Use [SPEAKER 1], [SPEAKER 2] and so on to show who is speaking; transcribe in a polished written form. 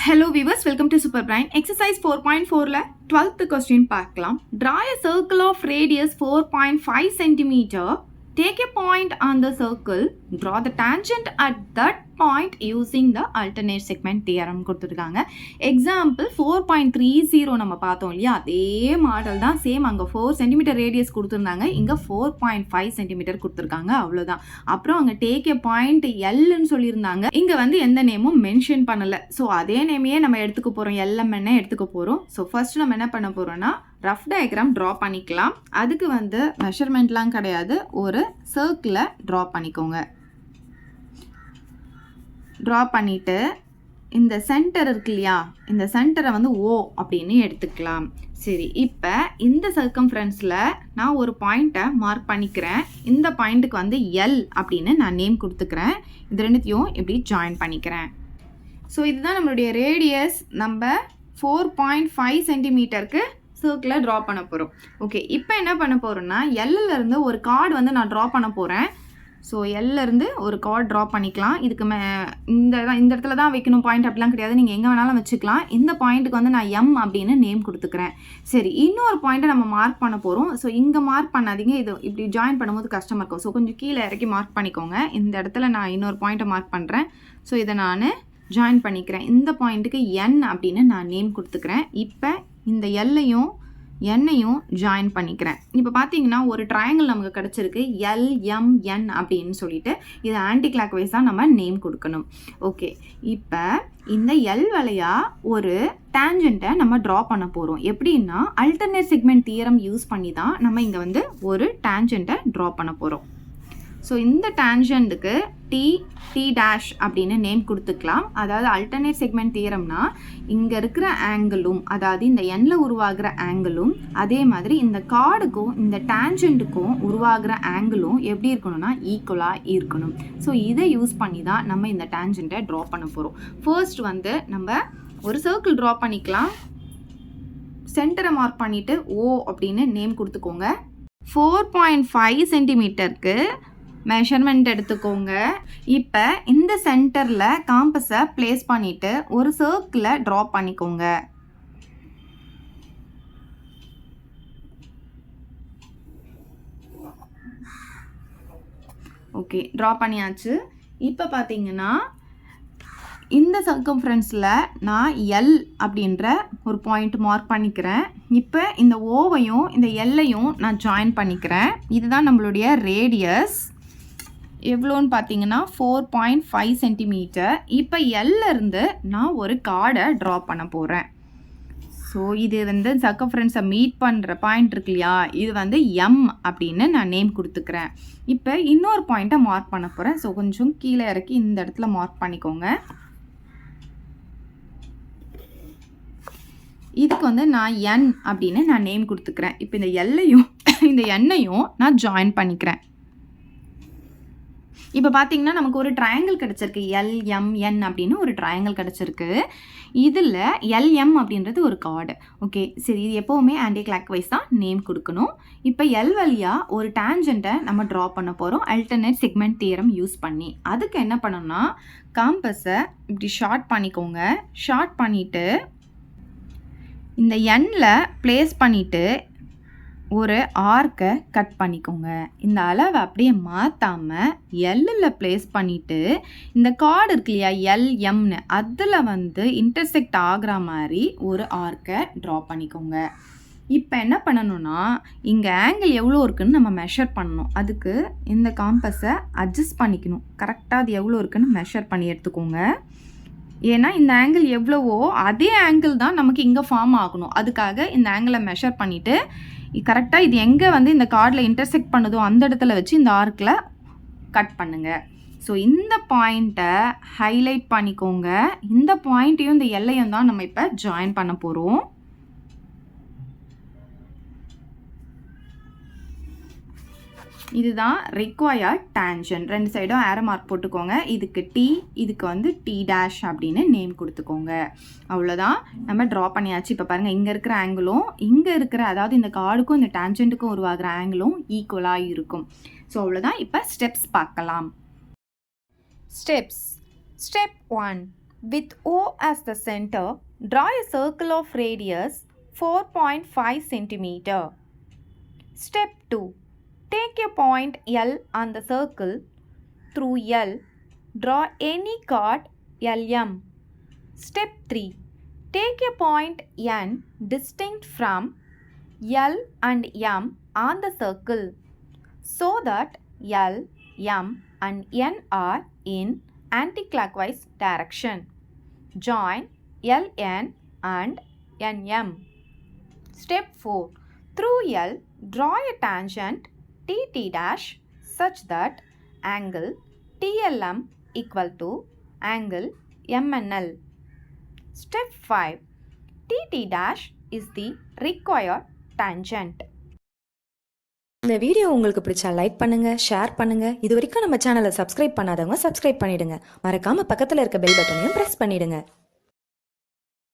[SPEAKER 1] Hello viewers, welcome to Super Brain. Exercise 4.4 ல 12th question பார்க்கலாம். Draw a circle of radius 4.5 cm. Take a point on the circle. Draw the tangent at that point using the alternate segment theorem கொடுத்துருக்காங்க. Example 4.30 நம்ம பார்த்தோம் இல்லையா, அதே model தான், same. அங்கே 4 cm radius கொடுத்துருந்தாங்க, இங்கே 4.5 cm கொடுத்துருக்காங்க, அவ்வளோதான். அப்புறம் அங்கே டேக் ஏ பாயிண்ட் எல்ன்னு சொல்லியிருந்தாங்க, இங்கே வந்து எந்த நேமும் மென்ஷன் பண்ணலை. ஸோ அதே நேமையே நம்ம எடுத்துக்க போகிறோம், எல்எம்என்னை எடுத்துக்க போகிறோம். ஸோ ஃபர்ஸ்ட் நம்ம என்ன பண்ண போகிறோம்னா ரஃப் டயக்ராம் ட்ரா பண்ணிக்கலாம். அதுக்கு வந்து மெஷர்மெண்ட்லாம் கிடையாது, ஒரு சர்க்கிளை ட்ரா பண்ணிக்கோங்க. ட்ரா பண்ணிவிட்டு இந்த சென்டர் இருக்கு இல்லையா, இந்த சென்டரை வந்து ஓ அப்படின்னு எடுத்துக்கலாம். சரி, இப்போ இந்த சர்க்கம்ஃபரன்ஸில் நான் ஒரு பாயிண்ட்டை மார்க் பண்ணிக்கிறேன். இந்த பாயிண்ட்டுக்கு வந்து எல் அப்படின்னு நான் நேம் கொடுத்துக்கிறேன். இது ரெண்டுத்தையும் இப்படி ஜாயின் பண்ணிக்கிறேன். ஸோ இதுதான் நம்மளுடைய ரேடியஸ். நம்ம 4.5 சென்டிமீட்டருக்கு சர்க்கிளை ட்ரா பண்ண போகிறோம். ஓகே, இப்போ என்ன பண்ண போகிறோன்னா எல்லிருந்து ஒரு கார்டு வந்து நான் ட்ரா பண்ண போகிறேன். ஸோ எல்லிருந்து ஒரு கார்டு ட்ரா பண்ணிக்கலாம். இதுக்கு இந்த இடத்துல தான் வைக்கணும் பாயிண்ட் அப்படிலாம் கிடையாது, நீங்கள் எங்கே வேணாலும் வச்சுக்கலாம். இந்த பாயிண்ட்டுக்கு வந்து நான் எம் அப்படின்னு நேம் கொடுத்துக்கிறேன். சரி, இன்னொரு பாயிண்ட்டை நம்ம மார்க் பண்ண போகிறோம். ஸோ இங்கே மார்க் பண்ணாதீங்க, இது இப்படி ஜாயின் பண்ணும்போது கஷ்டமாக இருக்கும். ஸோ கொஞ்சம் கீழே இறக்கி மார்க் பண்ணிக்கோங்க. இந்த இடத்துல நான் இன்னொரு பாயிண்ட்டை மார்க் பண்ணுறேன். ஸோ இதை நான் ஜாயின் பண்ணிக்கிறேன். இந்த பாயிண்ட்டுக்கு என் அப்படின்னு நான் நேம் கொடுத்துக்கிறேன். இப்போ இந்த எல்லையும் எண்ணையும் ஜாயின் பண்ணிக்கிறேன். இப்போ பார்த்தீங்கன்னா ஒரு ட்ரையாங்கிள் நமக்கு கிடச்சிருக்கு, எல்எம்என் அப்படின்னு சொல்லிட்டு. இது ஆன்டி கிளாக் வைஸ் தான் நம்ம நேம் கொடுக்கணும். ஓகே, இப்போ இந்த எல் வழியாக ஒரு டேஞ்சண்ட்டை நம்ம ட்ரா பண்ண போகிறோம். எப்படின்னா அல்டர்னேட் செக்மெண்ட் தியரம் யூஸ் பண்ணி தான் நம்ம இங்கே வந்து ஒரு டேஞ்சண்ட்டை ட்ரா பண்ண போகிறோம். ஸோ இந்த டேஞ்சண்ட்டுக்கு டி டேஷ் அப்படின்னு நேம் கொடுத்துக்கலாம். அதாவது அல்டர்னேட் செக்மெண்ட் தியரம்னா இங்கே இருக்கிற ஆங்கிளும், அதாவது இந்த எண்ணில் உருவாகிற ஆங்கிளும், அதே மாதிரி இந்த கார்டுக்கும் இந்த டேஞ்சண்ட்டுக்கும் உருவாகிற ஆங்கிளும் எப்படி இருக்கணும்னா ஈக்குவலாக இருக்கணும். ஸோ இதை யூஸ் பண்ணி தான் நம்ம இந்த டேஞ்சண்ட்டை ட்ரா பண்ண போகிறோம். ஃபர்ஸ்ட் வந்து நம்ம ஒரு சர்க்கிள் ட்ரா பண்ணிக்கலாம். சென்டரை மார்க் பண்ணிவிட்டு ஓ அப்படின்னு நேம் கொடுத்துக்கோங்க. 4.5 சென்டிமீட்டருக்கு மெஷர்மெண்ட் எடுத்துக்கோங்க. இப்போ இந்த சென்டரில் காம்பஸை பிளேஸ் பண்ணிவிட்டு ஒரு சர்க்கிளை ட்ரா பண்ணிக்கோங்க. ஓகே, ட்ரா பண்ணியாச்சு. இப்போ பார்த்தீங்கன்னா இந்த சர்க்கம்ஃபரன்ஸில் நான் எல் அப்படின்ற ஒரு பாயிண்ட் மார்க் பண்ணிக்கிறேன். இப்போ இந்த ஓவையும் இந்த எல்லையும் நான் ஜாயின் பண்ணிக்கிறேன். இதுதான் நம்மளுடைய ரேடியஸ். எவ்வளோன்னு பார்த்தீங்கன்னா 4.5 சென்டிமீட்டர். இப்போ எல்லிருந்து நான் ஒரு கார்டை ட்ரா பண்ண போகிறேன். ஸோ இது வந்து சர்க்கம்ஃபரன்ஸை மீட் பண்ணுற பாயிண்ட் இருக்கு இல்லையா, இது வந்து எம் அப்படின்னு நான் நேம் கொடுத்துக்கிறேன். இப்போ இன்னொரு பாயிண்ட்டை மார்க் பண்ண போகிறேன். ஸோ கொஞ்சம் கீழே இறக்கி இந்த இடத்துல மார்க் பண்ணிக்கோங்க. இதுக்கு வந்து நான் என் அப்படின்னு நான் நேம் கொடுத்துக்கிறேன். இப்போ இந்த எல்லையும் இந்த எண்ணையும் நான் ஜாயின் பண்ணிக்கிறேன். இப்போ பார்த்தீங்கன்னா நமக்கு ஒரு ட்ரையாங்கிள் கிடச்சிருக்கு, எல்எம்என் அப்படின்னு ஒரு ட்ரையாங்கிள் கிடச்சிருக்கு. இதில் எல்எம் அப்படின்றது ஒரு கார்டு. ஓகே, சரி, இது எப்போவுமே ஆன்டி கிளாக் வைஸ் தான் நேம் கொடுக்கணும். இப்போ எல் வழியாக ஒரு டேஞ்சண்ட்டை நம்ம ட்ரா பண்ண போகிறோம் அல்டர்னேட் செக்மெண்ட் தியரம் யூஸ் பண்ணி. அதுக்கு என்ன பண்ணணும்னா காம்பஸை இப்படி ஷார்ட் பண்ணிக்கோங்க. ஷார்ட் பண்ணிவிட்டு இந்த எண்ணில் பிளேஸ் பண்ணிவிட்டு ஒரு ஆர்க்கை கட் பண்ணிக்கோங்க. இந்த அளவை அப்படியே மாற்றாமல் எல்லில் பிளேஸ் பண்ணிவிட்டு இந்த கார்டு இருக்கு இல்லையா எல்எம்னு, அதில் வந்து இன்டர்செக்ட் ஆகிற மாதிரி ஒரு ஆர்க்கை ட்ரா பண்ணிக்கோங்க. இப்போ என்ன பண்ணணும்னா இங்கே ஆங்கிள் எவ்வளோ இருக்குதுன்னு நம்ம மெஷர் பண்ணணும். அதுக்கு இந்த காம்பஸை அட்ஜஸ்ட் பண்ணிக்கணும். கரெக்டாக அது எவ்வளோ இருக்குதுன்னு மெஷர் பண்ணி எடுத்துக்கோங்க. ஏன்னா இந்த ஆங்கிள் எவ்வளவோ அதே ஆங்கிள் தான் நமக்கு இங்கே ஃபார்ம் ஆகணும். அதுக்காக இந்த ஆங்கிளை மெஷர் பண்ணிவிட்டு கரெக்டாக இது எங்கே வந்து இந்த கார்டில் இன்டர்செக்ட் பண்ணுதோ அந்த இடத்துல வச்சு இந்த ஆர்க்கில் கட் பண்ணுங்கள். ஸோ இந்த பாயிண்ட்டை ஹைலைட் பண்ணிக்கோங்க. இந்த பாயிண்ட்டையும் இந்த எல்லையும் தான் நம்ம இப்போ ஜாயின் பண்ண போகிறோம். இதுதான் ரிக்வயர்ட் டேஞ்சன்ட். ரெண்டு சைடும் ஏரோ மார்க் போட்டுக்கோங்க. இதுக்கு டி, இதுக்கு வந்து டி டேஷ் அப்படின்னு நேம் கொடுத்துக்கோங்க. அவ்வளோதான், நம்ம ட்ரா பண்ணியாச்சு. இப்போ பாருங்கள், இங்கே இருக்கிற ஆங்கிளும் இங்கே இருக்கிற, அதாவது இந்த கார்டுக்கும் இந்த டேஞ்சண்ட்டுக்கும் உருவாகிற ஆங்கிளும் ஈக்குவலாக இருக்கும். ஸோ அவ்வளோதான். இப்போ ஸ்டெப்ஸ் பார்க்கலாம். Steps. Step 1, With O as the center, draw a circle of radius 4.5 centimeter. Step 2. Take a point L on the circle. Through L, draw any chord LM. Step 3. Take a point N distinct from L and M on the circle so that L, M and N are in anticlockwise direction. Join LN and NM. Step 4. Through L, draw a tangent TT dash such that angle TLM equal to angle MNL. Step 5. TT dash is the required tangent.
[SPEAKER 2] இந்த video உங்களுக்கு பிடிச்சா like பண்ணுங்க, share பண்ணுங்க. இது வரைக்கும் நம்ம சேனலை subscribe பண்ணாதவங்க சப்ஸ்கிரைப் பண்ணிடுங்க. மறக்காம பக்கத்துல இருக்க பெல் பட்டனையும் பிரஸ் பண்ணிடுங்க.